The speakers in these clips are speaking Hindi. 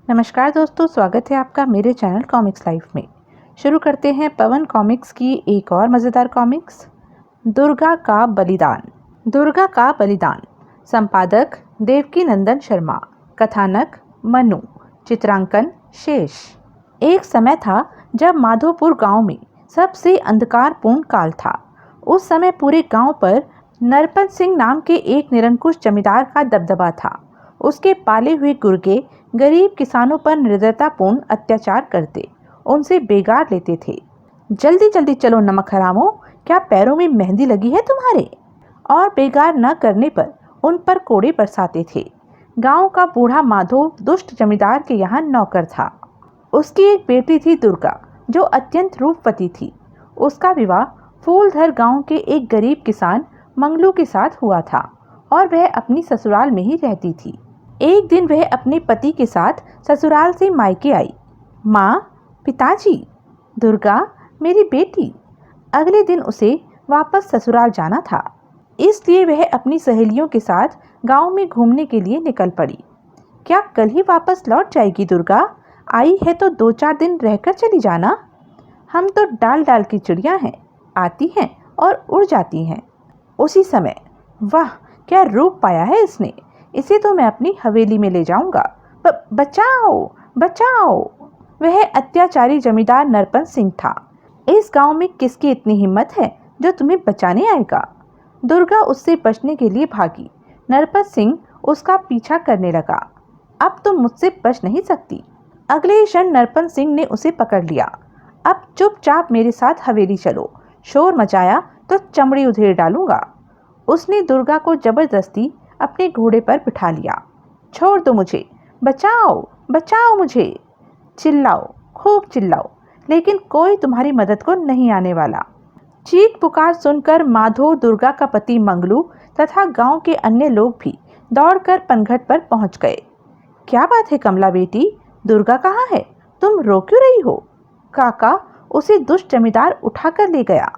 नमस्कार दोस्तों, स्वागत है आपका मेरे चैनल कॉमिक्स लाइफ में। शुरू करते हैं पवन कॉमिक्स की एक और मज़ेदार कॉमिक्स, दुर्गा का बलिदान। दुर्गा का बलिदान, संपादक देवकी नंदन शर्मा, कथानक मनु, चित्रांकन शेष। एक समय था जब माधोपुर गांव में सबसे अंधकारपूर्ण काल था। उस समय पूरे गांव पर नरपत सिंह नाम के एक निरंकुश जमींदार का दबदबा था। उसके पाले हुए गुर्गे गरीब किसानों पर निर्दयतापूर्ण अत्याचार करते, उनसे बेगार लेते थे। जल्दी जल्दी चलो नमक हरामो, क्या पैरों में मेहंदी लगी है तुम्हारे? और बेगार न करने पर उन पर कोड़े बरसाते थे। गांव का बूढ़ा माधो दुष्ट जमींदार के यहाँ नौकर था। उसकी एक बेटी थी दुर्गा, जो अत्यंत रूपवती थी। उसका विवाह फूलधर गांव के एक गरीब किसान मंगलू के साथ हुआ था और वह अपनी ससुराल में ही रहती थी। एक दिन वह अपने पति के साथ ससुराल से मायके आई। माँ, पिताजी, दुर्गा मेरी बेटी। अगले दिन उसे वापस ससुराल जाना था, इसलिए वह अपनी सहेलियों के साथ गांव में घूमने के लिए निकल पड़ी। क्या कल ही वापस लौट जाएगी दुर्गा? आई है तो 2-4 दिन रहकर चली जाना। हम तो डाल डाल की चिड़िया हैं, आती हैं और उड़ जाती हैं उसी समय। वाह, क्या रूप पाया है इसने! इसे तो मैं अपनी हवेली में ले जाऊंगा। बचाओ बचाओ! वह अत्याचारी जमींदार नरपत सिंह था। इस गांव में किसकी इतनी हिम्मत है जो तुम्हें बचाने आएगा? दुर्गा उससे बचने के लिए भागी। नरपत सिंह उसका पीछा करने लगा। अब तुम मुझसे बच नहीं सकती। अगले ही क्षण नरपत सिंह ने उसे पकड़ लिया। अब चुपचाप मेरे साथ हवेली चलो, शोर मचाया तो चमड़ी उधेड़ डालूंगा। उसने दुर्गा को जबरदस्ती अपने घोड़े पर बिठा लिया। छोड़ दो मुझे, बचाओ बचाओ मुझे! चिल्लाओ, खूब चिल्लाओ, लेकिन कोई तुम्हारी मदद को नहीं आने वाला। चीख पुकार सुनकर माधो, दुर्गा का पति मंगलू तथा गांव के अन्य लोग भी दौड़कर पनघट पर पहुंच गए। क्या बात है कमला बेटी, दुर्गा कहाँ है? तुम रो क्यों रही हो? काका उसे दुष्ट जमींदार उठाकर ले गया।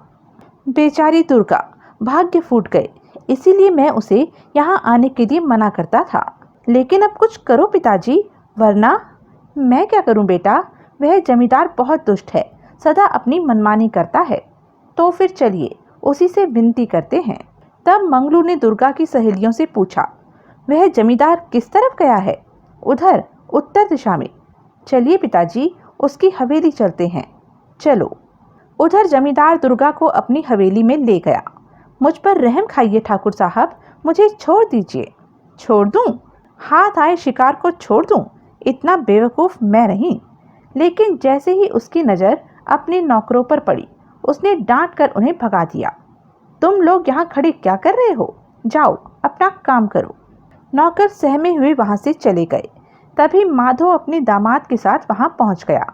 बेचारी दुर्गा, भाग्य फूट गए, इसीलिए मैं उसे यहाँ आने के लिए मना करता था। लेकिन अब कुछ करो पिताजी, वरना। मैं क्या करूँ बेटा, वह जमींदार बहुत दुष्ट है, सदा अपनी मनमानी करता है। तो फिर चलिए उसी से विनती करते हैं। तब मंगलू ने दुर्गा की सहेलियों से पूछा, वह जमींदार किस तरफ गया है? उधर, उत्तर दिशा में। चलिए पिताजी, उसकी हवेली चलते हैं। चलो। उधर जमींदार दुर्गा को अपनी हवेली में ले गया। मुझ पर रहम खाइए ठाकुर साहब, मुझे छोड़ दीजिए। छोड़ दूं? हाथ आए शिकार को छोड़ दूं? इतना बेवकूफ़ मैं नहीं। लेकिन जैसे ही उसकी नज़र अपने नौकरों पर पड़ी, उसने डांट कर उन्हें भगा दिया। तुम लोग यहाँ खड़े क्या कर रहे हो? जाओ अपना काम करो। नौकर सहमे हुए वहाँ से चले गए। तभी माधो अपने दामाद के साथ वहाँ पहुँच गया।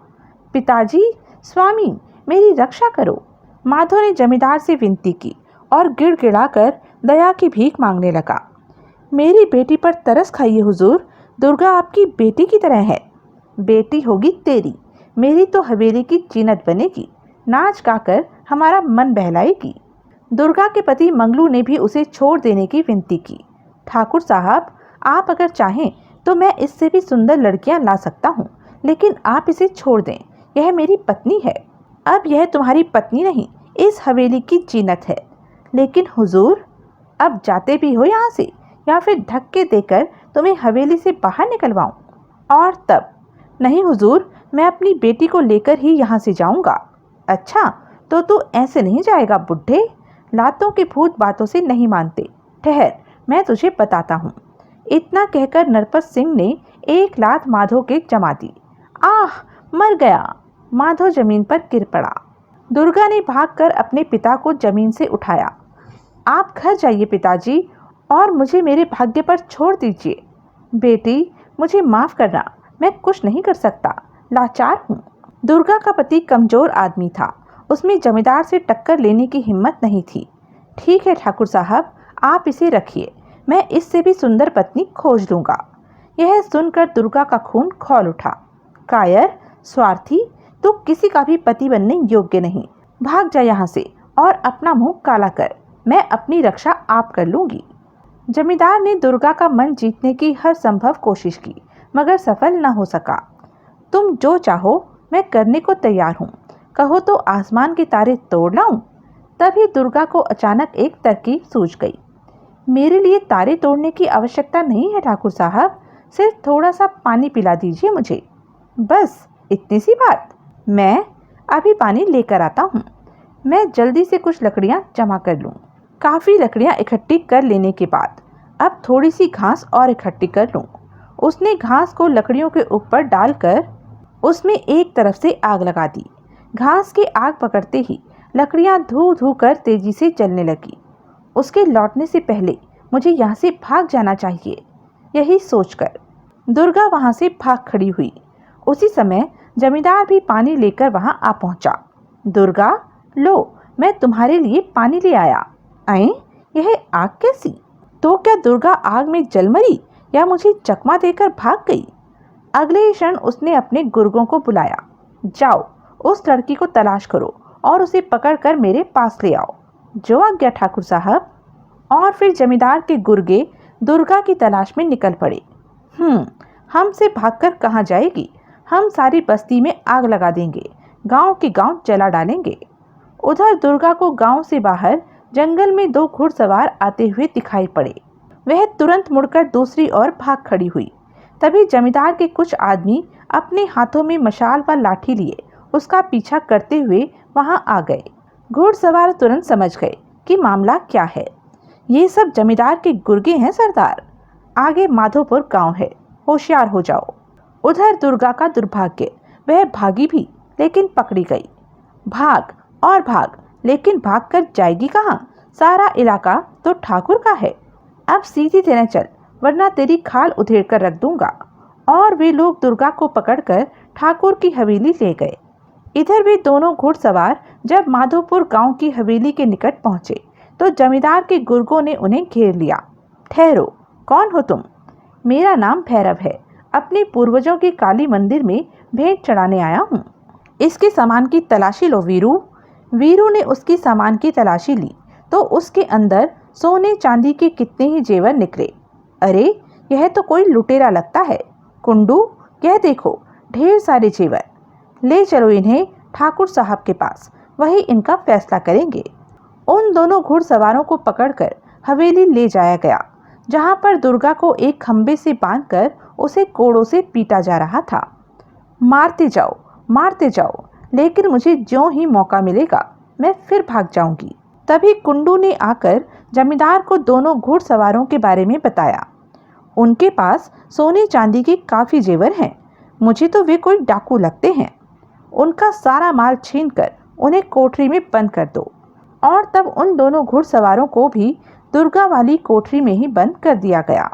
पिताजी, स्वामी, मेरी रक्षा करो। माधो ने जमींदार से विनती की और गिड़गिड़ाकर दया की भीख मांगने लगा। मेरी बेटी पर तरस खाइए हुजूर, दुर्गा आपकी बेटी की तरह है। बेटी होगी तेरी, मेरी तो हवेली की जीनत बनेगी, नाच गाकर हमारा मन बहलाएगी। दुर्गा के पति मंगलू ने भी उसे छोड़ देने की विनती की। ठाकुर साहब, आप अगर चाहें तो मैं इससे भी सुंदर लड़कियां ला सकता हूँ, लेकिन आप इसे छोड़ दें, यह मेरी पत्नी है। अब यह तुम्हारी पत्नी नहीं, इस हवेली की जीनत है। लेकिन हुजूर, अब जाते भी हो यहाँ से, या फिर धक्के देकर तुम्हें हवेली से बाहर निकलवाऊं? और तब? नहीं हुजूर, मैं अपनी बेटी को लेकर ही यहाँ से जाऊंगा। अच्छा, तो तू ऐसे नहीं जाएगा बुढ़े, लातों के भूत बातों से नहीं मानते। ठहर, मैं तुझे बताता हूँ। इतना कहकर नरपत सिंह ने एक लात माधो के जमा दी। आह, मर गया! माधो जमीन पर गिर पड़ा। दुर्गा ने भागकर अपने पिता को जमीन से उठाया। आप घर जाइए पिताजी, और मुझे मेरे भाग्य पर छोड़ दीजिए। बेटी, मुझे माफ़ करना, मैं कुछ नहीं कर सकता, लाचार हूँ। दुर्गा का पति कमज़ोर आदमी था, उसमें जमींदार से टक्कर लेने की हिम्मत नहीं थी। ठीक है ठाकुर साहब, आप इसे रखिए, मैं इससे भी सुंदर पत्नी खोज लूँगा। यह सुनकर दुर्गा का खून खौल उठा। कायर, स्वार्थी, तू किसी का भी पति बनने योग्य नहीं। भाग जा यहाँ से और अपना मुंह काला कर, मैं अपनी रक्षा आप कर लूँगी। जमींदार ने दुर्गा का मन जीतने की हर संभव कोशिश की, मगर सफल न हो सका। तुम जो चाहो मैं करने को तैयार हूँ, कहो तो आसमान के तारे तोड़ लाऊं। तभी दुर्गा को अचानक एक तरकीब सूझ गई। मेरे लिए तारे तोड़ने की आवश्यकता नहीं है ठाकुर साहब, सिर्फ थोड़ा सा पानी पिला दीजिए मुझे, बस इतनी सी बात। मैं अभी पानी लेकर आता हूँ। मैं जल्दी से कुछ लकड़ियाँ जमा कर लूँ। काफ़ी लकड़ियाँ इकट्ठी कर लेने के बाद अब थोड़ी सी घास और इकट्ठी कर लूँ। उसने घास को लकड़ियों के ऊपर डालकर उसमें एक तरफ से आग लगा दी। घास की आग पकड़ते ही लकड़ियाँ धू धू कर तेजी से जलने लगी। उसके लौटने से पहले मुझे यहाँ से भाग जाना चाहिए, यही सोचकर दुर्गा वहाँ से भाग खड़ी हुई। उसी समय जमींदार भी पानी लेकर वहाँ आ पहुँचा। दुर्गा, लो मैं तुम्हारे लिए पानी ले आया। अये, यह आग कैसी? तो क्या दुर्गा आग में जल मरी या मुझे चकमा देकर भाग गई? अगले ही क्षण उसने अपने गुर्गों को बुलाया। जाओ उस लड़की को तलाश करो और उसे पकड़कर मेरे पास ले आओ। जो आज्ञा ठाकुर साहब। और फिर जमींदार के गुर्गे दुर्गा की तलाश में निकल पड़े। हमसे भागकर कहाँ जाएगी? हम सारी बस्ती में आग लगा देंगे, गांव के गांव जला डालेंगे। उधर दुर्गा को गांव से बाहर जंगल में दो घुड़सवार आते हुए दिखाई पड़े। वह तुरंत मुड़कर दूसरी ओर भाग खड़ी हुई। तभी जमींदार के कुछ आदमी अपने हाथों में मशाल व लाठी लिए उसका पीछा करते हुए वहां आ गए। घुड़सवार तुरंत समझ गए कि मामला क्या है। ये सब जमींदार के गुर्गे हैं सरदार। आगे माधोपुर गांव है, होशियार हो जाओ। उधर दुर्गा का दुर्भाग्य, वह भागी भी लेकिन पकड़ी गई। भाग और भाग, लेकिन भाग कर जाएगी कहाँ? सारा इलाका तो ठाकुर का है। अब सीधी तरह चल, वरना तेरी खाल उधेड़ कर रख दूंगा। और वे लोग दुर्गा को पकड़कर ठाकुर की हवेली ले गए। इधर भी दोनों घुड़सवार जब माधोपुर गांव की हवेली के निकट पहुंचे तो जमींदार के गुर्गों ने उन्हें घेर लिया। ठहरो, कौन हो तुम? मेरा नाम भैरव है, अपने पूर्वजों के काली मंदिर में भेंट चढ़ाने आया हूँ। इसके सामान की तलाशी लो वीरू। वीरू ने उसकी सामान की तलाशी ली तो उसके अंदर सोने चांदी के कितने ही जेवर निकले। अरे, यह तो कोई लुटेरा लगता है। कुंडू, यह देखो ढेर सारे जेवर। ले चलो इन्हें ठाकुर साहब के पास, वही इनका फैसला करेंगे। उन दोनों घुड़सवारों को पकड़कर हवेली ले जाया गया, जहां पर दुर्गा को एक खंबे से बांधकर उसे कोड़ों से पीटा जा रहा था। मारते जाओ, लेकिन मुझे ज्यों ही मौका मिलेगा मैं फिर भाग जाऊंगी। तभी कुंडू ने आकर जमींदार को दोनों घुड़सवारों के बारे में बताया। उनके पास सोने चांदी के काफ़ी जेवर हैं। मुझे तो वे कोई डाकू लगते हैं। उनका सारा माल छीनकर उन्हें कोठरी में बंद कर दो। और तब उन दोनों घुड़सवारों को भी दुर्गा वाली कोठरी में ही बंद कर दिया गया।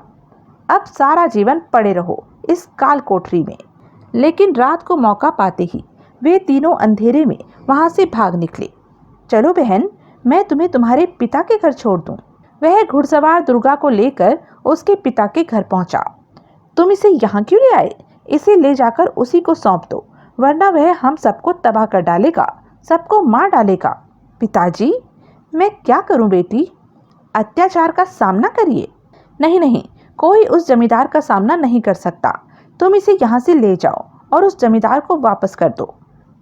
अब सारा जीवन पड़े रहो इस काल कोठरी में। लेकिन रात को मौका पाते ही वे तीनों अंधेरे में वहां से भाग निकले। चलो बहन, मैं तुम्हें तुम्हारे पिता के घर छोड़ दूं। वह घुड़सवार दुर्गा को लेकर उसके पिता के घर पहुंचा। तुम इसे यहाँ क्यों ले आए? इसे ले जाकर उसी को सौंप दो, वरना वह हम सबको तबाह कर डालेगा, सबको मार डालेगा। पिताजी, मैं क्या करूं बेटी? अत्याचार का सामना करिए। नहीं, कोई उस जमींदार का सामना नहीं कर सकता। तुम इसे यहाँ से ले जाओ और उस जमींदार को वापस कर दो।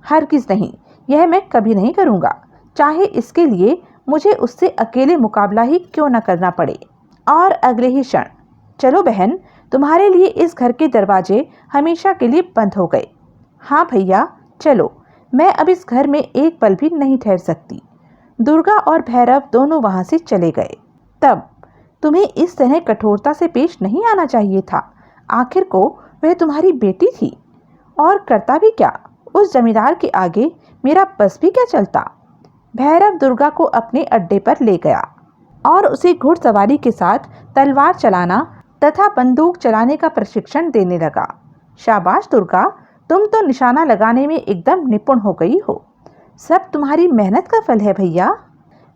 हरगिज़ नहीं, यह मैं कभी नहीं करूँगा, चाहे इसके लिए मुझे उससे अकेले मुकाबला ही क्यों न करना पड़े। और अगले ही क्षण, चलो बहन, तुम्हारे लिए इस घर के दरवाजे हमेशा के लिए बंद हो गए। हाँ भैया, चलो, मैं अब इस घर में एक पल भी नहीं ठहर सकती। दुर्गा और भैरव दोनों वहाँ से चले गए। तब तुम्हें इस तरह कठोरता से पेश नहीं आना चाहिए था। आखिर को वह तुम्हारी बेटी थी। और करता भी क्या, उस जमींदार के आगे मेरा बस भी क्या चलता। भैरव दुर्गा को अपने अड्डे पर ले गया और उसे घुड़सवारी के साथ तलवार चलाना तथा बंदूक चलाने का प्रशिक्षण देने लगा। शाबाश दुर्गा, तुम तो निशाना लगाने में एकदम निपुण हो गई हो। सब तुम्हारी मेहनत का फल है भैया।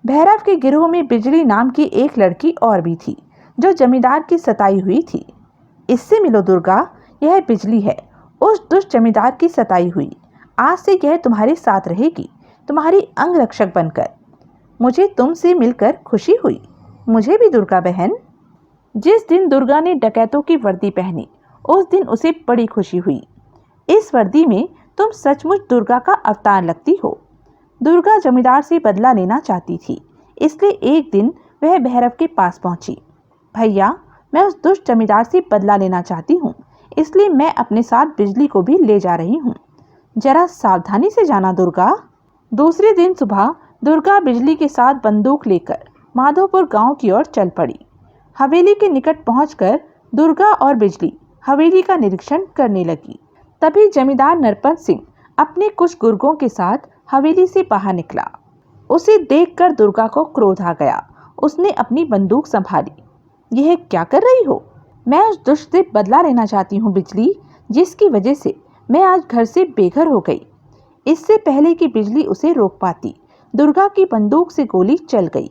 भैरव के गिरोह में बिजली नाम की एक लड़की और भी थी, जो जमींदार की सताई हुई थी। इससे मिलो दुर्गा, यह बिजली है, उस दुष्ट जमींदार की सताई हुई। आज से यह तुम्हारे साथ रहेगी, तुम्हारी अंग रक्षक बनकर। मुझे तुमसे मिलकर खुशी हुई। मुझे भी दुर्गा बहन। जिस दिन दुर्गा ने डकैतों की वर्दी पहनी, उस दिन उसे बड़ी खुशी हुई। इस वर्दी में तुम सचमुच दुर्गा का अवतार लगती हो। दुर्गा जमींदार से बदला लेना चाहती थी, इसलिए एक दिन वह भैरव के पास पहुंची। भैया, मैं उस दुष्ट जमींदार से बदला लेना चाहती हूँ, इसलिए मैं अपने साथ बिजली को भी ले जा रही हूँ। जरा सावधानी से जाना दुर्गा। दूसरे दिन सुबह दुर्गा बिजली के साथ बंदूक लेकर माधोपुर गांव की ओर चल पड़ी। हवेली के निकट पहुंचकर दुर्गा और बिजली हवेली का निरीक्षण करने लगी। तभी जमींदार नरपत सिंह अपने कुछ गुर्गों के साथ हवेली से बाहर निकला। उसे देखकर दुर्गा को क्रोध आ गया। उसने अपनी बंदूक संभाली। यह क्या कर रही हो? मैं उस दुष्ट से बदला लेना चाहती हूँ बिजली, जिसकी वजह से मैं आज घर से बेघर हो गई। इससे पहले कि बिजली उसे रोक पाती, दुर्गा की बंदूक से गोली चल गई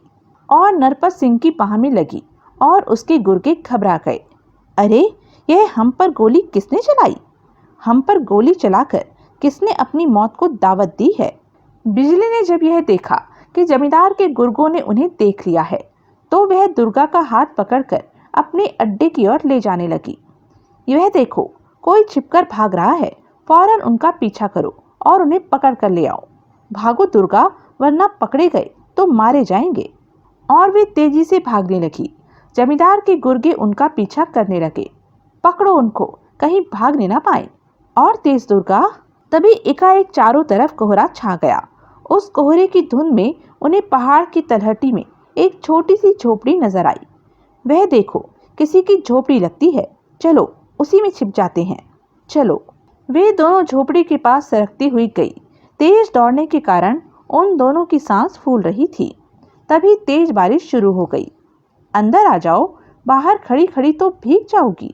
और नरपत सिंह की बाह में लगी और उसके गुर्गे घबरा गए। अरे, यह हम पर गोली किसने चलाई? हम पर गोली चलाकर किसने अपनी मौत को दावत दी है? बिजली ने जब यह देखा कि जमींदार के गुर्गों ने उन्हें देख लिया है, तो वह दुर्गा का हाथ पकड़कर अपने अड्डे की ओर ले जाने लगी। यह देखो, कोई छिपकर भाग रहा है, फौरन उनका पीछा करो और उन्हें पकड़ कर ले आओ। भागो दुर्गा, वरना पकड़े गए तो मारे जाएंगे। और वे तेजी से भागने लगी। जमींदार के गुर्गे उनका पीछा करने लगे। पकड़ो उनको, कहीं भागने ना पाए। और तेज दुर्गा। तभी एकाएक चारों तरफ कोहरा छा गया। उस कोहरे की धुंध में उन्हें पहाड़ की तलहटी में एक छोटी सी झोपड़ी नजर आई। वह देखो, किसी की झोपड़ी लगती है, चलो उसी में छिप जाते हैं। चलो। वे दोनों झोपड़ी के पास सरकती हुई गई। तेज दौड़ने के कारण उन दोनों की सांस फूल रही थी। तभी तेज बारिश शुरू हो गई। अंदर आ जाओ, बाहर खड़ी खड़ी तो भीग जाओगी।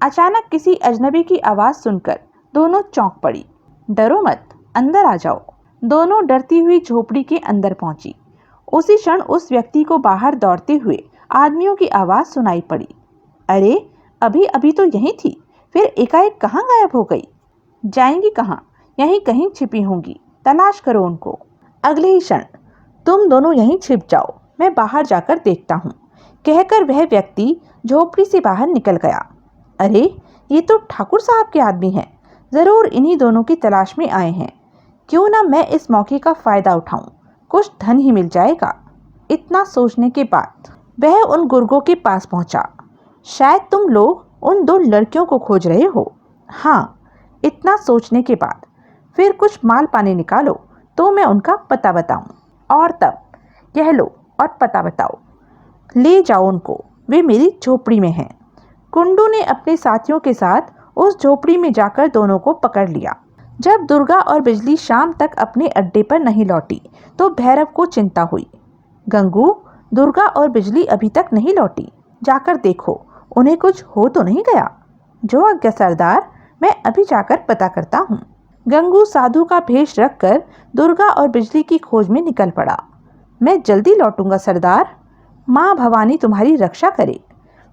अचानक किसी अजनबी की आवाज सुनकर दोनों चौंक पड़ी। डरो मत, अंदर आ जाओ। दोनों डरती हुई झोपड़ी के अंदर पहुंची। उसी क्षण उस व्यक्ति को बाहर दौड़ते हुए आदमियों की आवाज सुनाई पड़ी। अरे, अभी अभी तो यहीं थी, फिर एकाएक कहाँ गायब हो गई? जाएंगी कहाँ? यहीं कहीं छिपी होंगी, तलाश करो उनको। अगले ही क्षण तुम दोनों यहीं छिप जाओ, मैं बाहर जाकर देखता हूँ, कहकर वह व्यक्ति झोपड़ी से बाहर निकल गया। अरे, ये तो ठाकुर साहब के आदमी हैं, जरूर इन्हीं दोनों की तलाश में आए हैं। क्यों ना मैं इस मौके का फायदा उठाऊं, कुछ धन ही मिल जाएगा। इतना सोचने के बाद वह उन गुर्गों के पास पहुंचा। शायद तुम लोग उन दो लड़कियों को खोज रहे हो। हाँ, इतना सोचने के बाद फिर कुछ माल पानी निकालो तो मैं उनका पता बताऊं। और तब कह लो और पता बताओ, ले जाओ उनको, वे मेरी झोपड़ी में हैं। कुंडू ने अपने साथियों के साथ उस झोपड़ी में जाकर दोनों को पकड़ लिया। जब दुर्गा और बिजली शाम तक अपने अड्डे पर नहीं लौटी तो भैरव को चिंता हुई। गंगू, दुर्गा और बिजली अभी तक नहीं लौटी, जाकर देखो उन्हें कुछ हो तो नहीं गया। जो आज्ञा सरदार, मैं अभी जाकर पता करता हूँ। गंगू साधु का भेष रखकर दुर्गा और बिजली की खोज में निकल पड़ा। मैं जल्दी लौटूंगा सरदार, माँ भवानी तुम्हारी रक्षा करे।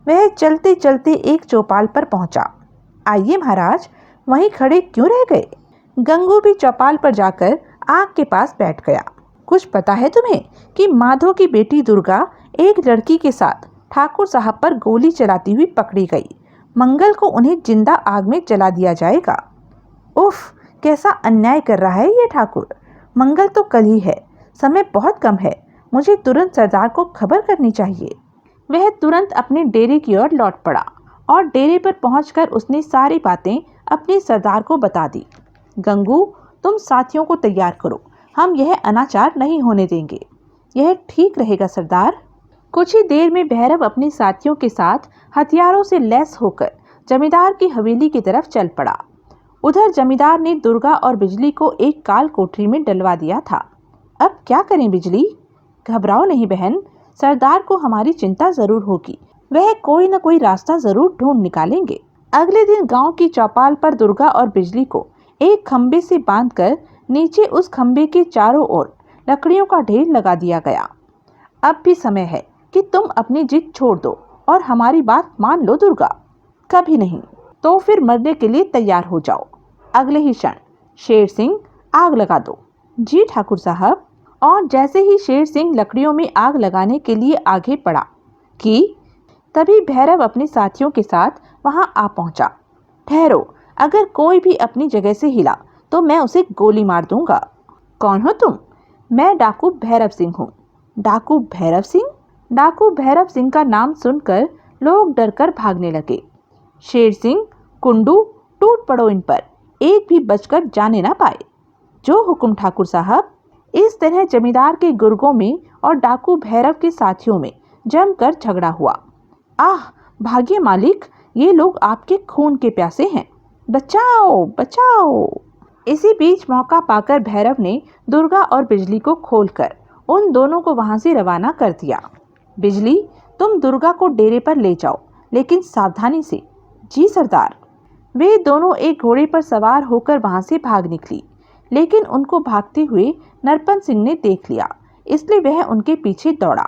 वह चलते चलते एक चौपाल पर पहुंचा। आइए महाराज, वहीं खड़े क्यों रह गए? गंगू भी चौपाल पर जाकर आग के पास बैठ गया। कुछ पता है तुम्हें कि माधो की बेटी दुर्गा एक लड़की के साथ ठाकुर साहब पर गोली चलाती हुई पकड़ी गई। मंगल को उन्हें जिंदा आग में जला दिया जाएगा। उफ, कैसा अन्याय कर रहा है ये ठाकुर। मंगल तो कल ही है, समय बहुत कम है। मुझे तुरंत सरदार को खबर करनी चाहिए। वह तुरंत अपने डेरे की ओर लौट पड़ा और डेरे पर पहुंचकर उसने सारी बातें अपने सरदार को बता दी। गंगू, तुम साथियों को तैयार करो, हम यह अनाचार नहीं होने देंगे। यह ठीक रहेगा सरदार। कुछ ही देर में भैरव अपने साथियों के साथ हथियारों से लैस होकर जमींदार की हवेली की तरफ चल पड़ा। उधर जमींदार ने दुर्गा और बिजली को एक काल कोठरी में डलवा दिया था। अब क्या करें बिजली? घबराओ नहीं बहन, सरदार को हमारी चिंता जरूर होगी। वह कोई न कोई रास्ता जरूर ढूंढ निकालेंगे। अगले दिन गांव की चौपाल पर दुर्गा और बिजली को एक खंबे से बांधकर नीचे उस खंबे के चारों ओर लकड़ियों का ढेर लगा दिया गया। अब भी समय है कि तुम अपनी जिद छोड़ दो और हमारी बात मान लो दुर्गा। कभी नहीं तो फिर मरने के लिए तैयार हो जाओ। अगले ही क्षण शेर सिंह, आग लगा दो। जी ठाकुर साहब। और जैसे ही शेर सिंह लकड़ियों में आग लगाने के लिए आगे बढ़ा कि तभी भैरव अपने साथियों के साथ वहां आ पहुंचा। ठहरो, अगर कोई भी अपनी जगह से हिला तो मैं उसे गोली मार दूंगा। कौन हो तुम? मैं डाकू भैरव सिंह हूँ। डाकू भैरव सिंह? डाकू भैरव सिंह का नाम सुनकर लोग डरकर भागने लगे। शेर सिंह, कुंडू, टूट पड़ो इन पर, एक भी बचकर जाने ना पाए। जो हुक्म ठाकुर साहब। इस तरह जमींदार के गुर्गों में और डाकू भैरव के साथियों में जमकर झगड़ा हुआ। आह, भागिए मालिक, ये लोग आपके खून के प्यासे हैं, बचाओ बचाओ। इसी बीच मौका पाकर भैरव ने दुर्गा और बिजली को खोलकर उन दोनों को वहां से रवाना कर दिया। बिजली, तुम दुर्गा को डेरे पर ले जाओ, लेकिन सावधानी से। जी सरदार। वे दोनों एक घोड़े पर सवार होकर वहां से भाग निकली, लेकिन उनको भागते हुए नरपत सिंह ने देख लिया, इसलिए वह उनके पीछे दौड़ा।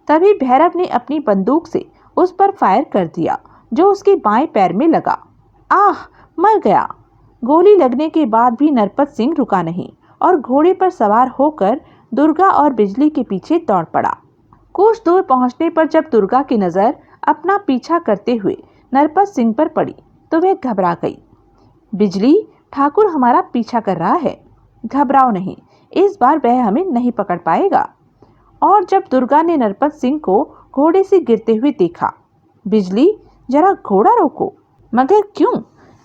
तभी भैरव ने अपनी बंदूक से उस पर फायर कर दिया, जो उसके बाएं पैर में लगा। आह, मर गया। गोली लगने के बाद भी नरपत सिंह रुका नहीं और घोड़े पर सवार होकर दुर्गा और बिजली के पीछे दौड़ पड़ा। कुछ दूर पहुंचने पर जब दुर्गा की नजर अपना पीछा करते हुए नरपत सिंह पर पड़ी तो वह घबरा गई। बिजली, ठाकुर हमारा पीछा कर रहा है, घबराओ नहीं, इस बार वह हमें नहीं पकड़ पाएगा। और जब दुर्गा ने नरपत सिंह को घोड़े से गिरते हुए देखा, बिजली, जरा घोड़ा रोको। मगर क्यों?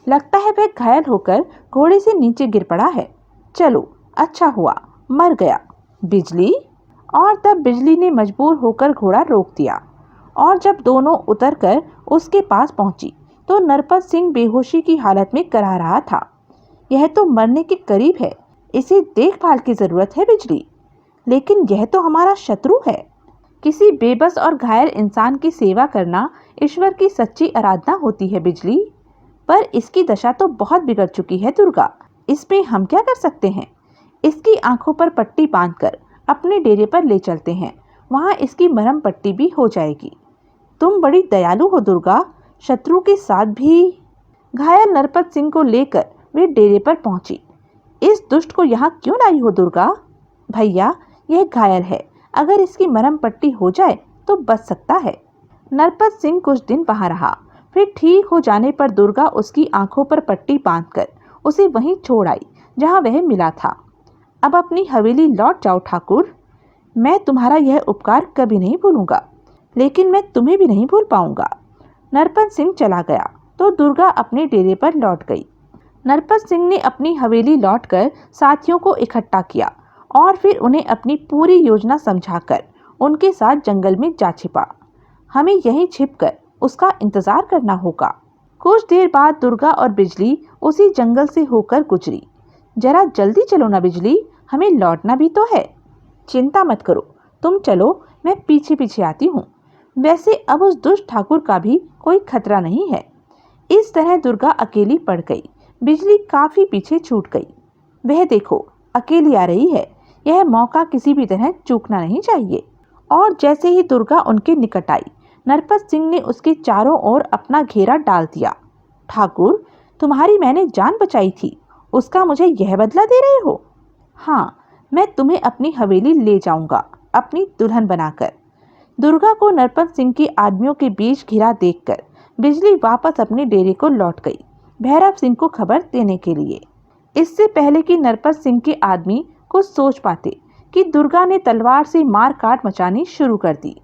लगता है वह घायल होकर घोड़े से नीचे गिर पड़ा है। चलो, अच्छा हुआ, मर गया। बिजली। और तब बिजली ने मजबूर होकर घोड़ा रोक दिया, और जब दोनों उतरकर उसके पास पहुंची तो नरपत सिंह बेहोशी की हालत में करा रहा था। यह तो मरने के करीब है, इसे देखभाल की जरूरत है बिजली। लेकिन यह तो हमारा शत्रु है। किसी बेबस और घायल इंसान की सेवा करना ईश्वर की सच्ची आराधना होती है बिजली। पर इसकी दशा तो बहुत बिगड़ चुकी है दुर्गा, इसमें हम क्या कर सकते हैं? इसकी आंखों पर पट्टी बांधकर अपने डेरे पर ले चलते हैं, वहां इसकी मरहम पट्टी भी हो जाएगी। तुम बड़ी दयालु हो दुर्गा, शत्रु के साथ भी। घायल नरपत सिंह को लेकर वे डेरे पर पहुंची। इस दुष्ट को यहाँ क्यों लाई हो दुर्गा? भैया, यह घायल है, अगर इसकी मरहम पट्टी हो जाए तो बच सकता है। नरपत सिंह कुछ दिन वहां रहा, फिर ठीक हो जाने पर दुर्गा उसकी आंखों पर पट्टी बांधकर उसे वहीं छोड़ आई जहां वह मिला था। अब अपनी हवेली लौट जाओ ठाकुर, मैं तुम्हारा यह उपकार कभी नहीं भूलूंगा, लेकिन मैं तुम्हें भी नहीं भूल पाऊंगा। नरपत सिंह चला गया तो दुर्गा अपने डेरे पर लौट गई। नरपत सिंह ने अपनी हवेली लौटकर साथियों को इकट्ठा किया और फिर उन्हें अपनी पूरी योजना समझाकर उनके साथ जंगल में जा छिपा। हमें यहीं छिपकर उसका इंतजार करना होगा। कुछ देर बाद दुर्गा और बिजली उसी जंगल से होकर गुजरी। जरा जल्दी चलो ना बिजली, हमें लौटना भी तो है। चिंता मत करो, तुम चलो, मैं पीछे पीछे आती हूँ। वैसे अब उस दुष्ट ठाकुर का भी कोई खतरा नहीं है। इस तरह दुर्गा अकेली पड़ गई, बिजली काफी पीछे छूट गई। वह देखो, अकेली आ रही है, यह मौका किसी भी तरह चूकना नहीं चाहिए। और जैसे ही दुर्गा उनके निकट आई, नरपत सिंह ने उसके चारों ओर अपना घेरा डाल दिया। ठाकुर, तुम्हारी मैंने जान बचाई थी, उसका मुझे यह बदला दे रहे हो? हाँ, मैं तुम्हें अपनी हवेली ले जाऊंगा, अपनी दुल्हन बनाकर। दुर्गा को नरपत सिंह के आदमियों के बीच घिरा देखकर बिजली वापस अपने डेरे को लौट गई, भैरव सिंह को खबर देने के लिए। इससे पहले कि नरपत सिंह के आदमी कुछ सोच पाते कि दुर्गा ने तलवार से मार काट मचानी शुरू कर दी।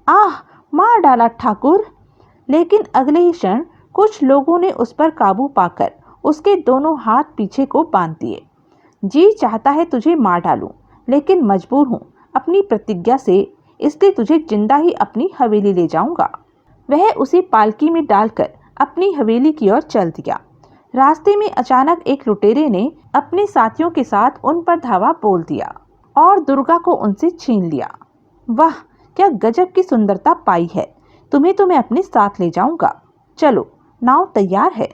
आह, मार डाला ठाकुर। लेकिन अगले ही क्षण कुछ लोगों ने उस पर काबू पाकर उसके दोनों हाथ पीछे को बांध दिए। जी चाहता है तुझे मार डालूं, लेकिन मजबूर हूं अपनी प्रतिज्ञा से, इसलिए तुझे जिंदा ही अपनी हवेली ले जाऊंगा। वह उसे पालकी में डालकर अपनी हवेली की ओर चल दिया। रास्ते में अचानक एक लुटेरे ने अपने साथियों के साथ उन पर धावा बोल दिया और दुर्गा को उनसे छीन लिया। वाह, क्या गजब की सुंदरता पाई है, तुम्हें तो मैं अपने साथ ले जाऊंगा। चलो, नाव तैयार है।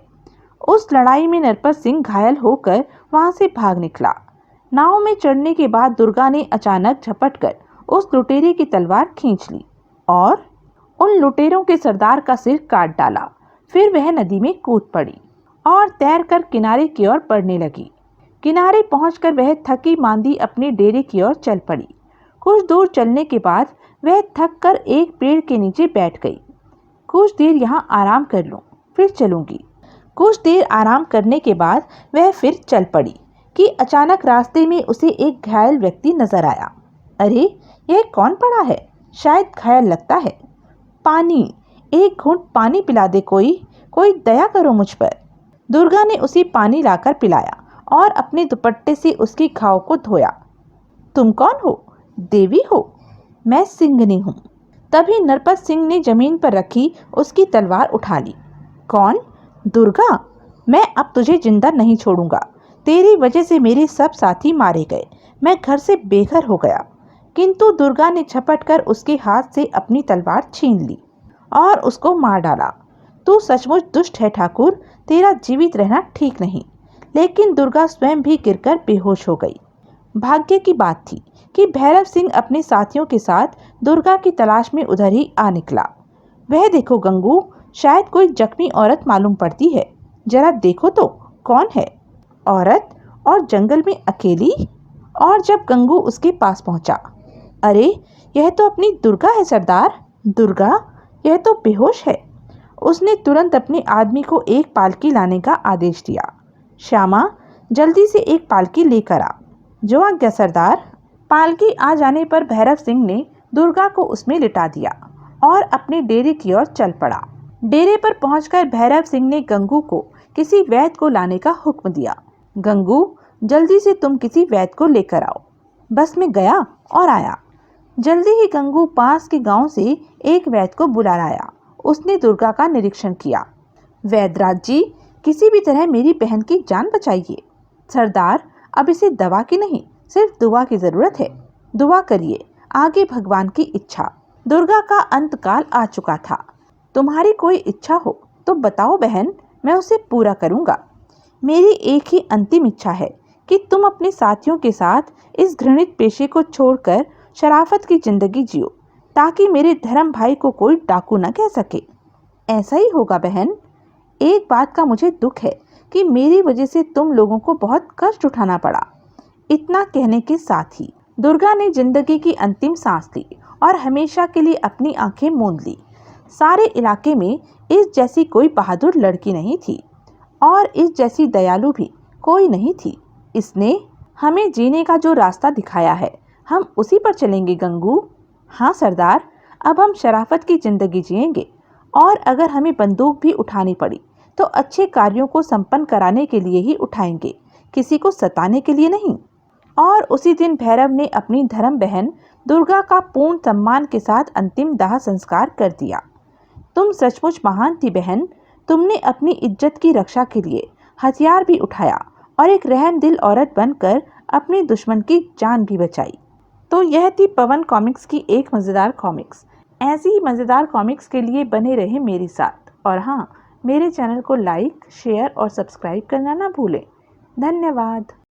उस लड़ाई में नरपत सिंह घायल होकर वहां से भाग निकला। नाव में चढ़ने के बाद दुर्गा ने अचानक झपटकर उस लुटेरे की तलवार खींच ली और उन लुटेरों के सरदार का सिर काट डाला। फिर वह नदी में कूद पड़ी और तैरकर किनारे की ओर बढ़ने लगी। किनारे पहुंचकर वह थकी मांदी अपने डेरे की ओर चल पड़ी। कुछ दूर चलने के बाद वह थक कर एक पेड़ के नीचे बैठ गई। कुछ देर यहाँ आराम कर लूं, फिर चलूंगी। कुछ देर आराम करने के बाद वह फिर चल पड़ी कि अचानक रास्ते में उसे एक घायल व्यक्ति नजर आया। अरे, यह कौन पड़ा है? शायद घायल लगता है। पानी, एक घूंट पानी पिला दे कोई दया करो मुझ पर। दुर्गा ने उसे पानी लाकर पिलाया और अपने दुपट्टे से उसके घाव को धोया। तुम कौन हो? देवी हो? मैं सिंहनी हूँ। तभी नरपत सिंह ने जमीन पर रखी उसकी तलवार उठा ली। कौन? दुर्गा, मैं अब तुझे जिंदा नहीं छोड़ूंगा। तेरी वजह से मेरे सब साथी मारे गए, मैं घर से बेघर हो गया। किंतु दुर्गा ने झपट कर उसके हाथ से अपनी तलवार छीन ली और उसको मार डाला। तू सचमुच दुष्ट है ठाकुर, तेरा जीवित रहना ठीक नहीं। लेकिन दुर्गा स्वयं भी गिरकर बेहोश हो गई। भाग्य की बात थी कि भैरव सिंह अपने साथियों के साथ दुर्गा की तलाश में उधर ही आ निकला। वह देखो गंगू, शायद कोई जख्मी औरत मालूम पड़ती है, जरा देखो तो कौन है? औरत, और जंगल में अकेली? और जब गंगू उसके पास पहुंचा, अरे, यह तो अपनी दुर्गा है सरदार। दुर्गा, यह तो बेहोश है। उसने तुरंत अपने आदमी को एक पालकी लाने का आदेश दिया। श्यामा, जल्दी से एक पालकी लेकर आ। जो आज्ञा सरदार। पालकी आ जाने पर भैरव सिंह ने दुर्गा को उसमें लिटा दिया और अपने डेरे की ओर चल पड़ा। डेरे पर पहुंचकर भैरव सिंह ने गंगू को किसी वैद्य को लाने का हुक्म दिया। गंगू, जल्दी से तुम किसी वैद्य को लेकर आओ। बस मैं गया और आया। जल्दी ही गंगू पास के गांव से एक वैद्य को बुला लाया। उसने दुर्गा का निरीक्षण किया। वैद्यराज जी, किसी भी तरह मेरी बहन की जान बचाइए। सरदार, अब इसे दवा की नहीं, सिर्फ दुआ की जरूरत है। दुआ करिए, आगे भगवान की इच्छा। दुर्गा का अंतकाल आ चुका था। तुम्हारी कोई इच्छा हो तो बताओ बहन, मैं उसे पूरा करूंगा। मेरी एक ही अंतिम इच्छा है कि तुम अपने साथियों के साथ इस घृणित पेशे को छोड़कर शराफत की जिंदगी जियो, ताकि मेरे धर्म भाई को कोई डाकू न कह सके। ऐसा ही होगा बहन। एक बात का मुझे दुख है कि मेरी वजह से तुम लोगों को बहुत कष्ट उठाना पड़ा। इतना कहने के साथ ही दुर्गा ने जिंदगी की अंतिम सांस ली और हमेशा के लिए अपनी आंखें मूंद ली। सारे इलाके में इस जैसी कोई बहादुर लड़की नहीं थी और इस जैसी दयालु भी कोई नहीं थी। इसने हमें जीने का जो रास्ता दिखाया है, हम उसी पर चलेंगे गंगू। हाँ सरदार, अब हम शराफत की जिंदगी जिएंगे और अगर हमें बंदूक भी उठानी पड़ी तो अच्छे कार्यों को संपन्न कराने के लिए ही उठाएंगे, किसी को सताने के लिए नहीं। और उसी दिन भैरव ने अपनी धर्म बहन दुर्गा का पूर्ण सम्मान के साथ अंतिम दाह संस्कार कर दिया। तुम सचमुच महान थी बहन। तुमने अपनी इज्जत की रक्षा के लिए हथियार भी उठाया और एक रहमदिल औरत बनकर अपने दुश्मन की जान भी बचाई। तो यह थी पवन कॉमिक्स की एक मज़ेदार कॉमिक्स। ऐसी ही मज़ेदार कॉमिक्स के लिए बने रहे मेरे साथ। और हाँ, मेरे चैनल को लाइक, शेयर और सब्सक्राइब करना ना भूलें। धन्यवाद।